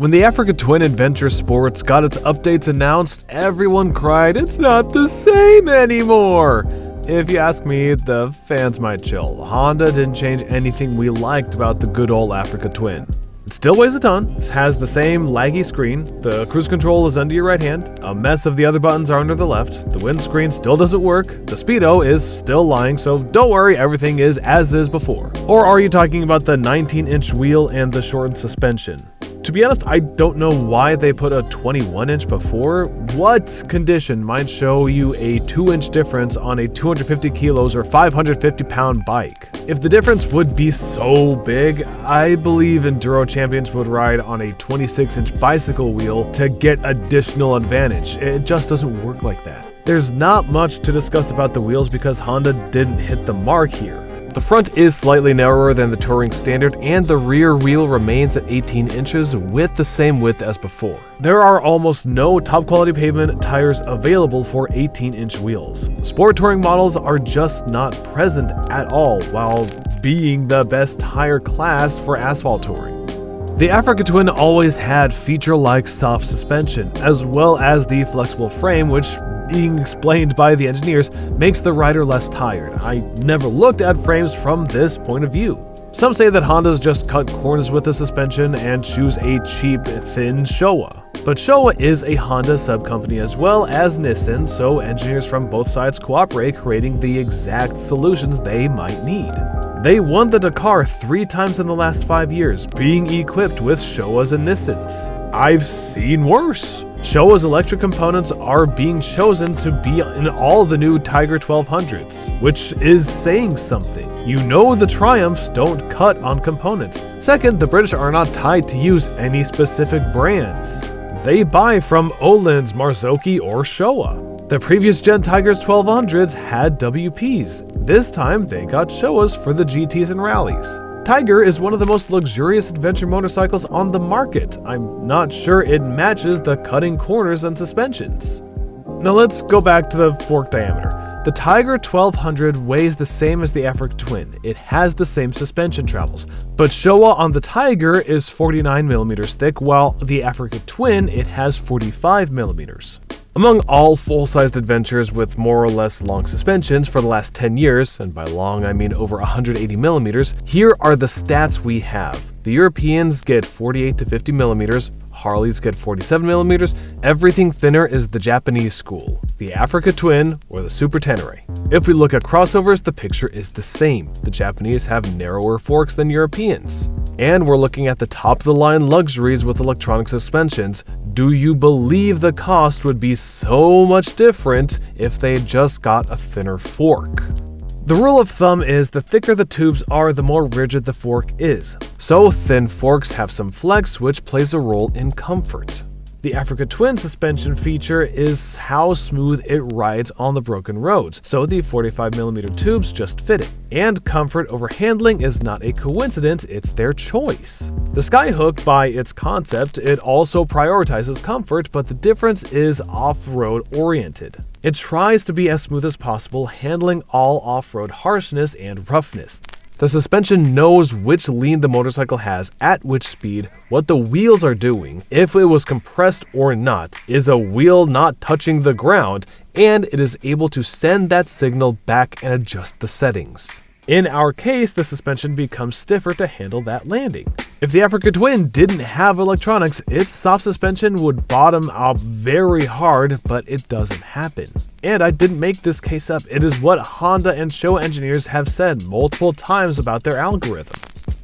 When the Africa Twin Adventure Sports got its updates announced, everyone cried, "It's not the same anymore!" If you ask me, the fans might chill. Honda didn't change anything we liked about the good old Africa Twin. It still weighs a ton, has the same laggy screen, the cruise control is under your right hand, a mess of the other buttons are under the left, the windscreen still doesn't work, the speedo is still lying, so don't worry, everything is as is before. Or are you talking about the 19-inch wheel and the shortened suspension? To be honest, I don't know why they put a 21-inch before. What condition might show you a 2-inch difference on a 250 kilos or 550-pound bike? If the difference would be so big, I believe enduro champions would ride on a 26-inch bicycle wheel to get additional advantage. It just doesn't work like that. There's not much to discuss about the wheels because Honda didn't hit the mark here. The front is slightly narrower than the touring standard, and the rear wheel remains at 18 inches with the same width as before. There are almost no top quality pavement tires available for 18-inch wheels. Sport touring models are just not present at all, while being the best tire class for asphalt touring. The Africa Twin always had feature-like soft suspension, as well as the flexible frame, which, being explained by the engineers, makes the rider less tired. I never looked at frames from this point of view. Some say that Honda's just cut corners with the suspension and choose a cheap, thin Showa. But Showa is a Honda sub-company as well as Nissan, so engineers from both sides cooperate, creating the exact solutions they might need. They won the Dakar 3 times in the last 5 years, being equipped with Showas and Nissans. I've seen worse. Showa's electric components are being chosen to be in all the new Tiger 1200s, which is saying something. You know the Triumphs don't cut on components. Second, the British are not tied to use any specific brands. They buy from Öhlins, Marzocchi, or Showa. The previous gen Tigers 1200s had WPs. This time they got Showas for the GTs and rallies. Tiger is one of the most luxurious adventure motorcycles on the market. I'm not sure it matches the cutting corners and suspensions. Now let's go back to the fork diameter. The Tiger 1200 weighs the same as the Africa Twin. It has the same suspension travels, but Showa on the Tiger is 49mm thick, while the Africa Twin, it has 45mm. Among all full-sized adventures with more or less long suspensions for the last 10 years, and by long I mean over 180mm, here are the stats we have. The Europeans get 48 to 50mm, Harleys get 47mm, everything thinner is the Japanese school, the Africa Twin or the Super Tenere. If we look at crossovers, the picture is the same. The Japanese have narrower forks than Europeans. And we're looking at the top-of-the-line luxuries with electronic suspensions. Do you believe the cost would be so much different if they just got a thinner fork? The rule of thumb is the thicker the tubes are, the more rigid the fork is. So thin forks have some flex, which plays a role in comfort. The Africa Twin suspension feature is how smooth it rides on the broken roads, so the 45mm tubes just fit it. And comfort over handling is not a coincidence, it's their choice. The Skyhook, by its concept, it also prioritizes comfort, but the difference is off-road oriented. It tries to be as smooth as possible, handling all off-road harshness and roughness. The suspension knows which lean the motorcycle has, at which speed, what the wheels are doing, if it was compressed or not, is a wheel not touching the ground, and it is able to send that signal back and adjust the settings. In our case, the suspension becomes stiffer to handle that landing. If the Africa Twin didn't have electronics, its soft suspension would bottom out very hard, but it doesn't happen. And I didn't make this case up, it is what Honda and Showa engineers have said multiple times about their algorithm.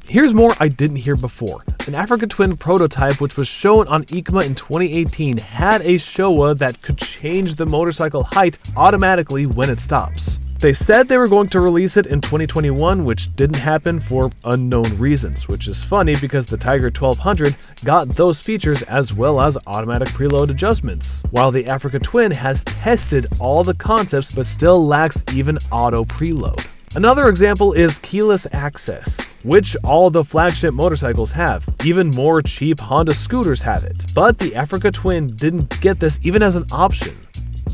Here's more I didn't hear before. An Africa Twin prototype which was shown on EICMA in 2018 had a Showa that could change the motorcycle height automatically when it stops. They said they were going to release it in 2021, which didn't happen for unknown reasons, which is funny because the Tiger 1200 got those features as well as automatic preload adjustments, while the Africa Twin has tested all the concepts but still lacks even auto preload. Another example is keyless access, which all the flagship motorcycles have. Even more cheap Honda scooters have it, but the Africa Twin didn't get this even as an option.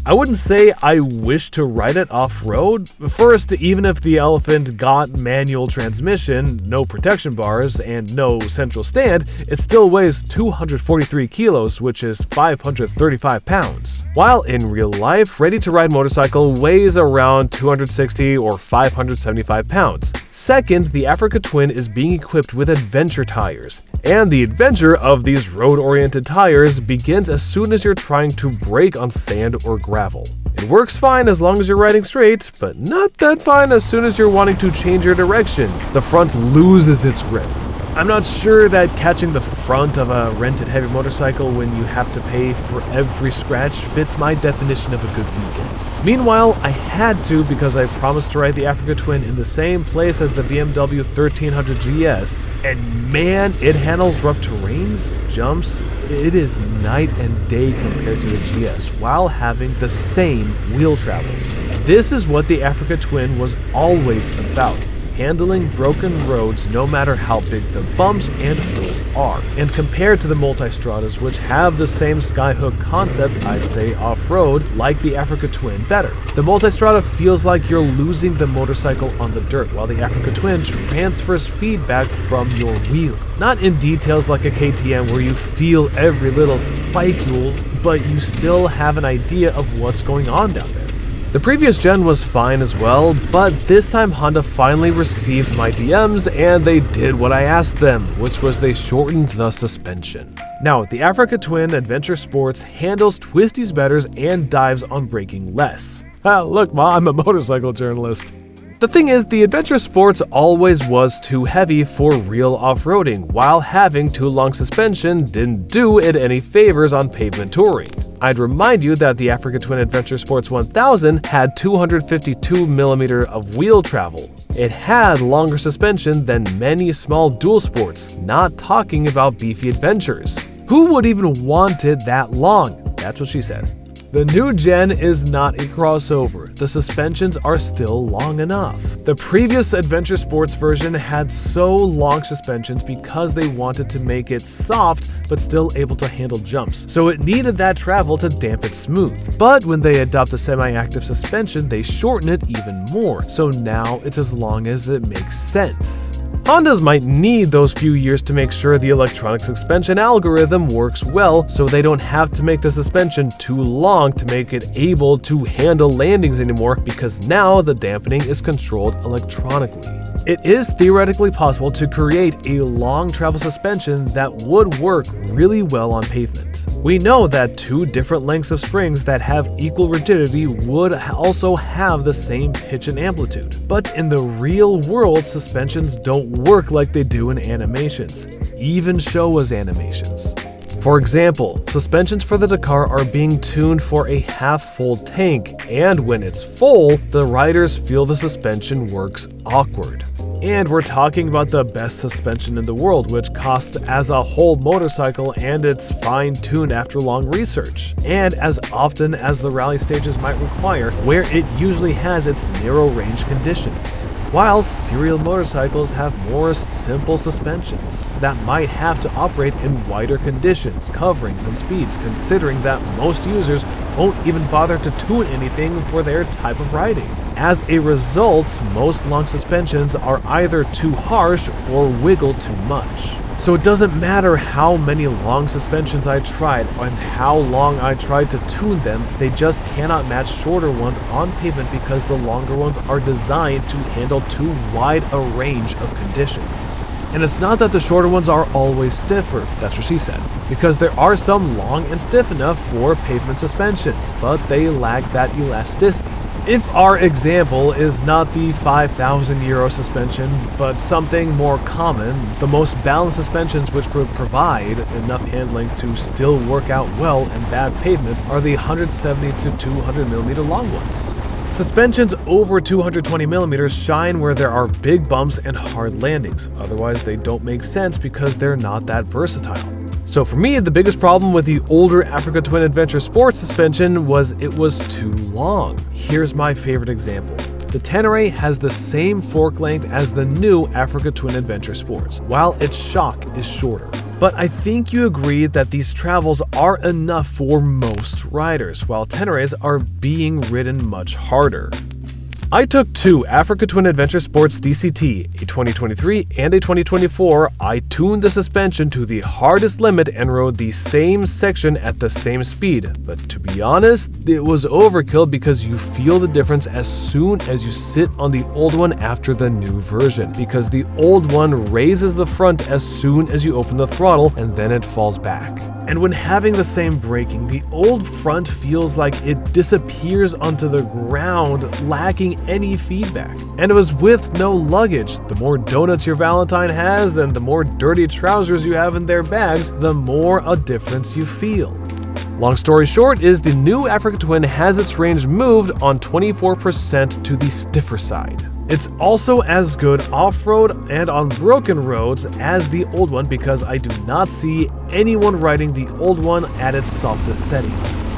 I wouldn't say I wish to ride it off-road. First, even if the Elephant got manual transmission, no protection bars, and no central stand, it still weighs 243 kilos, which is 535 pounds. While in real life, ready-to-ride motorcycle weighs around 260 or 575 pounds. Second, the Africa Twin is being equipped with adventure tires. And the adventure of these road-oriented tires begins as soon as you're trying to brake on sand or gravel. It works fine as long as you're riding straight, but not that fine as soon as you're wanting to change your direction. The front loses its grip. I'm not sure that catching the front of a rented heavy motorcycle when you have to pay for every scratch fits my definition of a good weekend. Meanwhile, I had to because I promised to ride the Africa Twin in the same place as the BMW 1300 GS, and man, it handles rough terrains, jumps. It is night and day compared to the GS while having the same wheel travels. This is what the Africa Twin was always about. Handling broken roads no matter how big the bumps and hills are. And compared to the Multistradas, which have the same skyhook concept, I'd say off-road, like the Africa Twin better. The Multistrada feels like you're losing the motorcycle on the dirt, while the Africa Twin transfers feedback from your wheel. Not in details like a KTM where you feel every little spicule, but you still have an idea of what's going on down there. The previous gen was fine as well, but this time Honda finally received my DMs and they did what I asked them, which was they shortened the suspension. Now, the Africa Twin Adventure Sports handles twisties better and dives on braking less. Look, Ma, I'm a motorcycle journalist. The thing is, the Adventure Sports always was too heavy for real off-roading, while having too long suspension didn't do it any favors on pavement touring. I'd remind you that the Africa Twin Adventure Sports 1000 had 252mm of wheel travel. It had longer suspension than many small dual sports, not talking about beefy adventures. Who would even want it that long? That's what she said. The new gen is not a crossover. The suspensions are still long enough. The previous Adventure Sports version had so long suspensions because they wanted to make it soft but still able to handle jumps, so it needed that travel to damp it smooth. But when they adopt the semi-active suspension, they shorten it even more, so now it's as long as it makes sense. Hondas might need those few years to make sure the electronic suspension algorithm works well, so they don't have to make the suspension too long to make it able to handle landings anymore, because now the dampening is controlled electronically. It is theoretically possible to create a long travel suspension that would work really well on pavement. We know that two different lengths of springs that have equal rigidity would also have the same pitch and amplitude. But in the real world, suspensions don't work like they do in animations, even Showa's animations. For example, suspensions for the Dakar are being tuned for a half-full tank, and when it's full, the riders feel the suspension works awkward. And we're talking about the best suspension in the world, which costs as a whole motorcycle, and it's fine-tuned after long research, and as often as the rally stages might require, where it usually has its narrow range conditions. While serial motorcycles have more simple suspensions that might have to operate in wider conditions, coverings, and speeds, considering that most users won't even bother to tune anything for their type of riding. As a result, most long suspensions are either too harsh or wiggle too much. So it doesn't matter how many long suspensions I tried and how long I tried to tune them, they just cannot match shorter ones on pavement because the longer ones are designed to handle too wide a range of conditions. And it's not that the shorter ones are always stiffer, that's what she said, because there are some long and stiff enough for pavement suspensions, but they lack that elasticity. If our example is not the €5,000 suspension, but something more common, the most balanced suspensions which would provide enough handling to still work out well in bad pavements are the 170 to 200mm long ones. Suspensions over 220mm shine where there are big bumps and hard landings, otherwise they don't make sense because they're not that versatile. So for me, the biggest problem with the older Africa Twin Adventure Sports suspension was it was too long. Here's my favorite example. The Tenere has the same fork length as the new Africa Twin Adventure Sports, while its shock is shorter. But I think you agree that these travels are enough for most riders, while Teneres are being ridden much harder. I took two Africa Twin Adventure Sports DCT, a 2023 and a 2024. I tuned the suspension to the hardest limit and rode the same section at the same speed. But to be honest, it was overkill because you feel the difference as soon as you sit on the old one after the new version, because the old one raises the front as soon as you open the throttle and then it falls back. And when having the same braking, the old front feels like it disappears onto the ground, lacking any feedback. And it was with no luggage. The more donuts your Valentine has and the more dirty trousers you have in their bags, the more a difference you feel. Long story short is the new Africa Twin has its range moved on 24% to the stiffer side. It's also as good off-road and on broken roads as the old one because I do not see anyone riding the old one at its softest setting.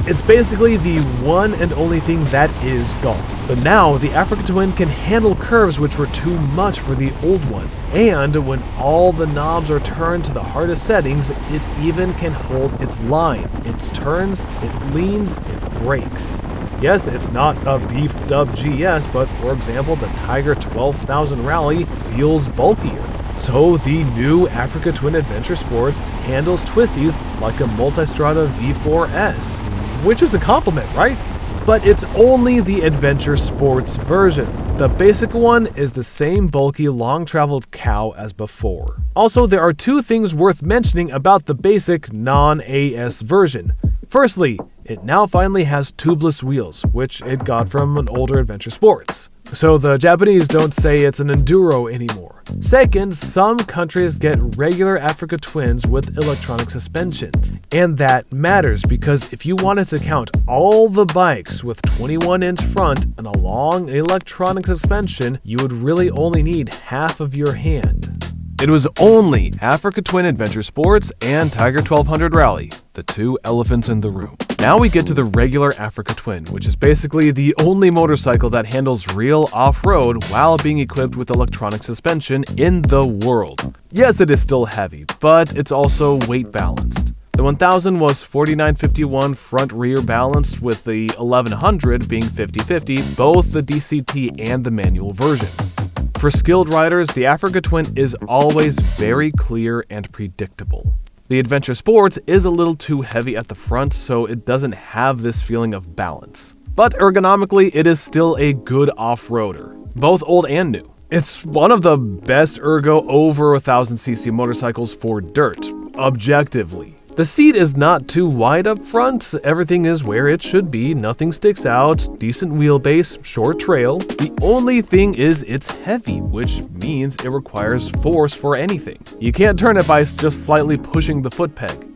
It's basically the one and only thing that is gone. But now the Africa Twin can handle curves which were too much for the old one. And when all the knobs are turned to the hardest settings, it even can hold its line. It turns, it leans, it brakes. Yes, it's not a beefed up GS, but for example, the Tiger 12,000 Rally feels bulkier. So the new Africa Twin Adventure Sports handles twisties like a Multistrada V4S, which is a compliment, right? But it's only the Adventure Sports version. The basic one is the same bulky, long-traveled cow as before. Also, there are two things worth mentioning about the basic non-AS version. Firstly, it now finally has tubeless wheels, which it got from an older Adventure Sports. So the Japanese don't say it's an enduro anymore. Second, some countries get regular Africa Twins with electronic suspensions. And that matters because if you wanted to count all the bikes with 21-inch front and a long electronic suspension, you would really only need half of your hand. It was only Africa Twin Adventure Sports and Tiger 1200 Rally, the two elephants in the room. Now we get to the regular Africa Twin, which is basically the only motorcycle that handles real off-road while being equipped with electronic suspension in the world. Yes, it is still heavy, but it's also weight balanced. The 1000 was 49/51 front-rear balanced, with the 1100 being 50/50, both the DCT and the manual versions. For skilled riders, the Africa Twin is always very clear and predictable. The Adventure Sports is a little too heavy at the front, so it doesn't have this feeling of balance. But ergonomically, it is still a good off-roader, both old and new. It's one of the best Ergo over 1000cc motorcycles for dirt, objectively. The seat is not too wide up front, everything is where it should be, nothing sticks out, decent wheelbase, short trail. The only thing is it's heavy, which means it requires force for anything. You can't turn it by just slightly pushing the foot peg.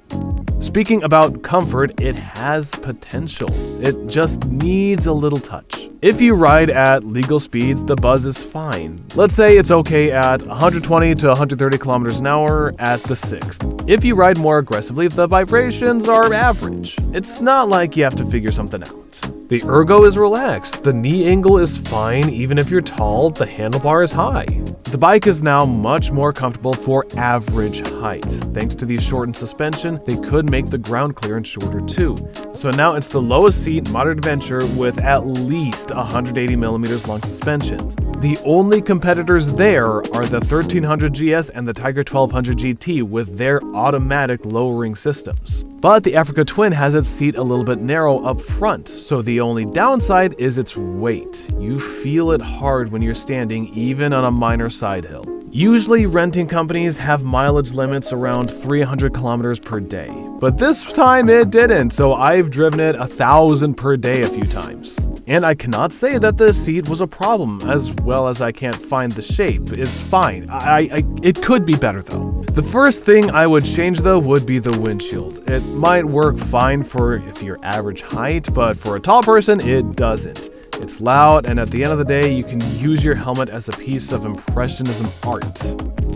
Speaking about comfort, it has potential. It just needs a little touch. If you ride at legal speeds, the buzz is fine. Let's say it's okay at 120 to 130 kilometers an hour at the 6th. If you ride more aggressively, the vibrations are average. It's not like you have to figure something out. The Ergo is relaxed, the knee angle is fine even if you're tall, the handlebar is high. The bike is now much more comfortable for average height. Thanks to the shortened suspension, they could make the ground clearance shorter too. So now it's the lowest seat modern adventure with at least 180 millimeters long suspensions. The only competitors there are the 1300 GS and the Tiger 1200 GT with their automatic lowering systems. But the Africa Twin has its seat a little bit narrow up front, so the only downside is its weight. You feel it hard when you're standing, even on a minor side hill. Usually renting companies have mileage limits around 300 kilometers per day, but this time it didn't, so I've driven it 1,000 per day a few times. And I cannot say that the seat was a problem, as well as I can't find the shape. It's fine. It could be better though. The first thing I would change though would be the windshield. It might work fine for if you're average height, but for a tall person, it doesn't. It's loud, and at the end of the day, you can use your helmet as a piece of impressionism art.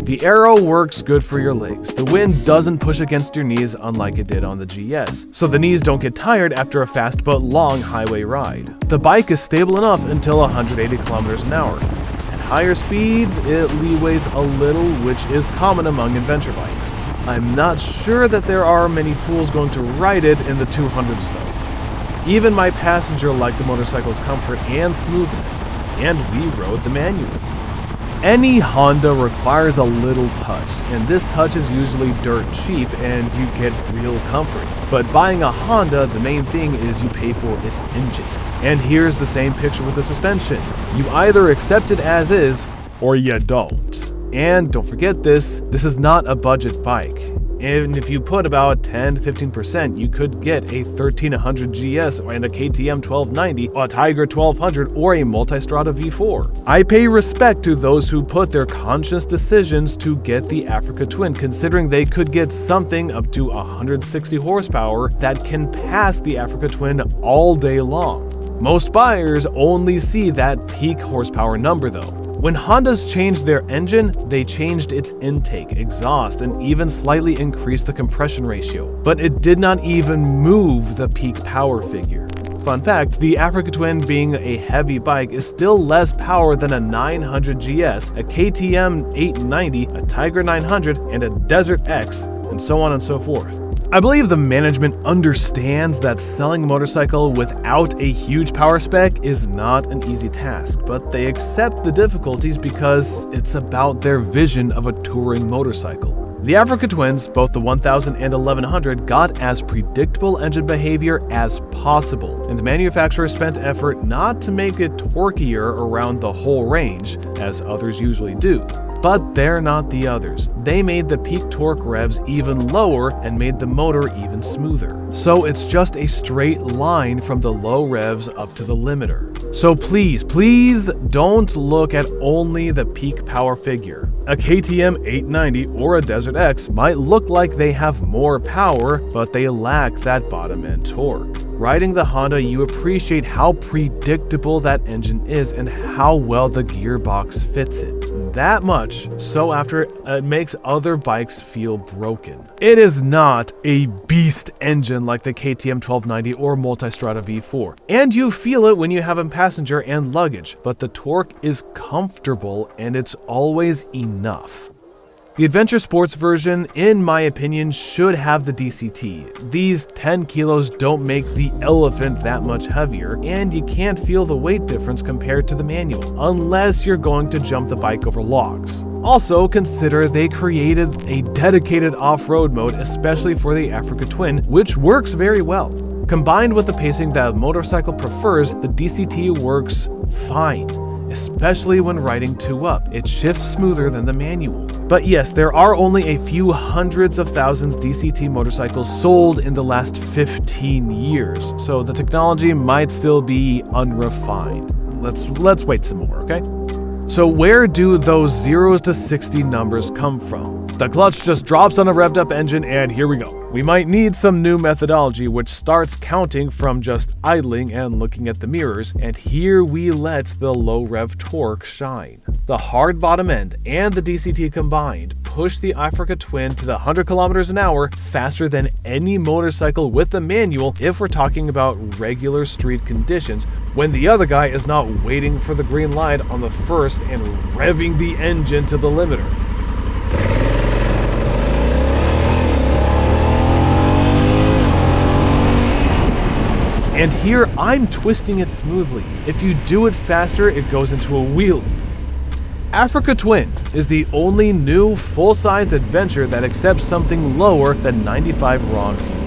The Arrow works good for your legs. The wind doesn't push against your knees unlike it did on the GS, so the knees don't get tired after a fast but long highway ride. The bike is stable enough until 180 kilometers an hour. At higher speeds, it leeways a little, which is common among adventure bikes. I'm not sure that there are many fools going to ride it in the 200s though. Even my passenger liked the motorcycle's comfort and smoothness, and we rode the manual. Any Honda requires a little touch, and this touch is usually dirt cheap and you get real comfort. But buying a Honda, the main thing is you pay for its engine. And here's the same picture with the suspension. You either accept it as is, or you don't. And don't forget this is not a budget bike. And if you put about 10-15%, you could get a 1300 GS and a KTM 1290, a Tiger 1200, or a Multistrada V4. I pay respect to those who put their conscious decisions to get the Africa Twin, considering they could get something up to 160 horsepower that can pass the Africa Twin all day long. Most buyers only see that peak horsepower number though. When Hondas changed their engine, they changed its intake, exhaust, and even slightly increased the compression ratio. But it did not even move the peak power figure. Fun fact, the Africa Twin being a heavy bike is still less power than a 900 GS, a KTM 890, a Tiger 900, and a Desert X, and so on and so forth. I believe the management understands that selling a motorcycle without a huge power spec is not an easy task, but they accept the difficulties because it's about their vision of a touring motorcycle. The Africa Twins, both the 1000 and 1100, got as predictable engine behavior as possible, and the manufacturer spent effort not to make it torquier around the whole range, as others usually do. But they're not the others. They made the peak torque revs even lower and made the motor even smoother. So it's just a straight line from the low revs up to the limiter. So please don't look at only the peak power figure. A KTM 890 or a Desert X might look like they have more power, but they lack that bottom end torque. Riding the Honda, you appreciate how predictable that engine is and how well the gearbox fits it. That much, so after it makes other bikes feel broken. It is not a beast engine like the KTM 1290 or Multistrada V4, and you feel it when you have a passenger and luggage, but the torque is comfortable and it's always enough. The Adventure Sports version, in my opinion, should have the DCT. These 10 kilos don't make the Elephant that much heavier, and you can't feel the weight difference compared to the manual, unless you're going to jump the bike over logs. Also, consider they created a dedicated off-road mode, especially for the Africa Twin, which works very well. Combined with the pacing that a motorcycle prefers, the DCT works fine, especially when riding 2-up. It shifts smoother than the manual. But yes, there are only a few hundreds of thousands DCT motorcycles sold in the last 15 years, so the technology might still be unrefined. Let's wait some more, okay? So where do those 0 to 60 numbers come from? The clutch just drops on a revved up engine and here we go. We might need some new methodology which starts counting from just idling and looking at the mirrors, and here we let the low rev torque shine. The hard bottom end and the DCT combined push the Africa Twin to the 100 kilometers an hour faster than any motorcycle with the manual if we're talking about regular street conditions, when the other guy is not waiting for the green light on the first and revving the engine to the limiter. And here I'm twisting it smoothly. If you do it faster, it goes into a wheelie. Africa Twin is the only new full-sized adventure that accepts something lower than 95 RON fuel.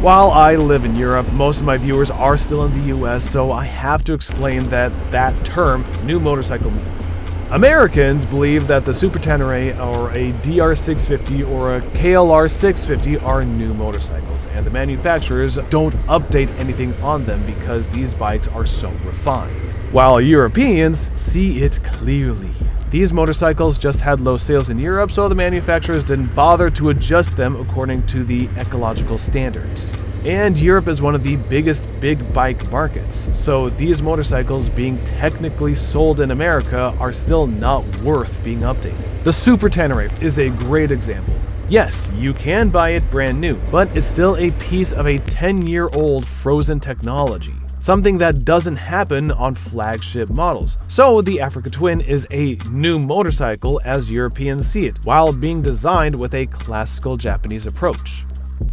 While I live in Europe, most of my viewers are still in the US, so I have to explain that term new motorcycle means. Americans believe that the Super Tenere or a DR650 or a KLR 650 are new motorcycles, and the manufacturers don't update anything on them because these bikes are so refined. While Europeans see it clearly. These motorcycles just had low sales in Europe, so the manufacturers didn't bother to adjust them according to the ecological standards. And Europe is one of the biggest big bike markets, so these motorcycles being technically sold in America are still not worth being updated. The Super Tenere is a great example. Yes, you can buy it brand new, but it's still a piece of a 10-year-old frozen technology. something that doesn't happen on flagship models. So the Africa Twin is a new motorcycle as Europeans see it, while being designed with a classical Japanese approach.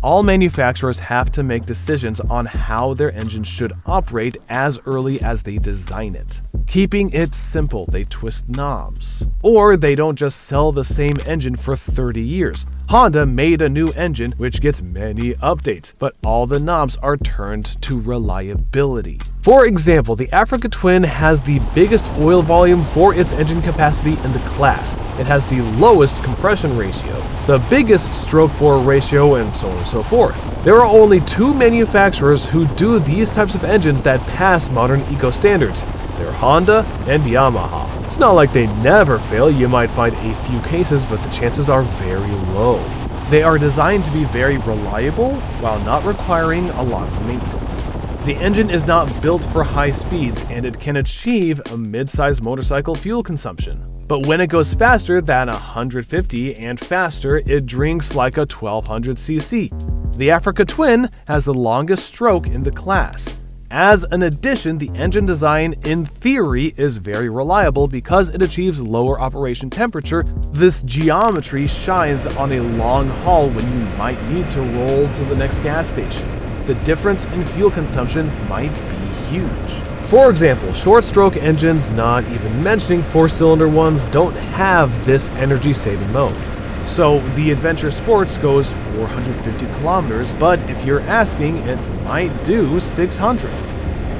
All manufacturers have to make decisions on how their engine should operate as early as they design it. Keeping it simple, they twist knobs. Or they don't just sell the same engine for 30 years. Honda made a new engine which gets many updates, but all the knobs are turned to reliability. For example, the Africa Twin has the biggest oil volume for its engine capacity in the class. It has the lowest compression ratio, the biggest stroke bore ratio, and so on and so forth. There are only 2 manufacturers who do these types of engines that pass modern eco standards. They're Honda and Yamaha. It's not like they never fail. You might find a few cases, but the chances are very low. They are designed to be very reliable while not requiring a lot of maintenance. The engine is not built for high speeds, and it can achieve a mid-sized motorcycle fuel consumption. But when it goes faster than 150 and faster, it drinks like a 1200cc. The Africa Twin has the longest stroke in the class. As an addition, the engine design in theory is very reliable because it achieves lower operation temperature. This geometry shines on a long haul when you might need to roll to the next gas station. The difference in fuel consumption might be huge. For example, short-stroke engines, not even mentioning 4-cylinder ones, don't have this energy-saving mode. So the Adventure Sports goes 450 kilometers, but if you're asking, it might do 600.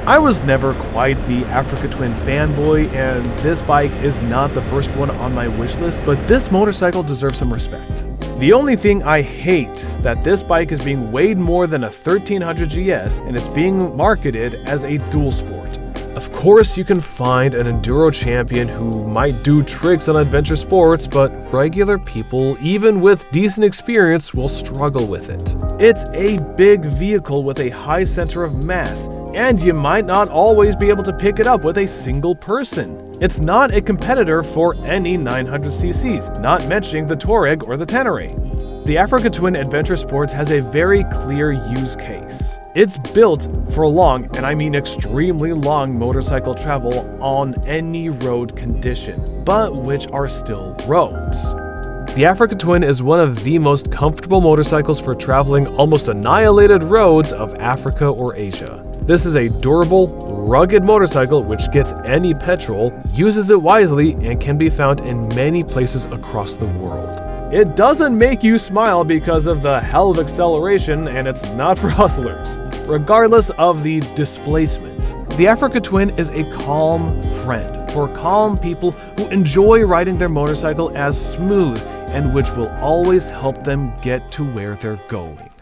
I was never quite the Africa Twin fanboy, and this bike is not the first one on my wish list, but this motorcycle deserves some respect. The only thing I hate that this bike is being weighed more than a 1300 GS and it's being marketed as a dual sport. Of course, you can find an enduro champion who might do tricks on adventure sports, but regular people, even with decent experience, will struggle with it. It's a big vehicle with a high center of mass, and you might not always be able to pick it up with a single person. It's not a competitor for any 900cc's, not mentioning the Touareg or the Tenere. The Africa Twin Adventure Sports has a very clear use case. It's built for long, and I mean extremely long, motorcycle travel on any road condition, but which are still roads. The Africa Twin is one of the most comfortable motorcycles for traveling almost annihilated roads of Africa or Asia. This is a durable, rugged motorcycle which gets any petrol, uses it wisely, and can be found in many places across the world. It doesn't make you smile because of the hell of acceleration, and it's not for hustlers. Regardless of the displacement, the Africa Twin is a calm friend for calm people who enjoy riding their motorcycle as smooth and which will always help them get to where they're going.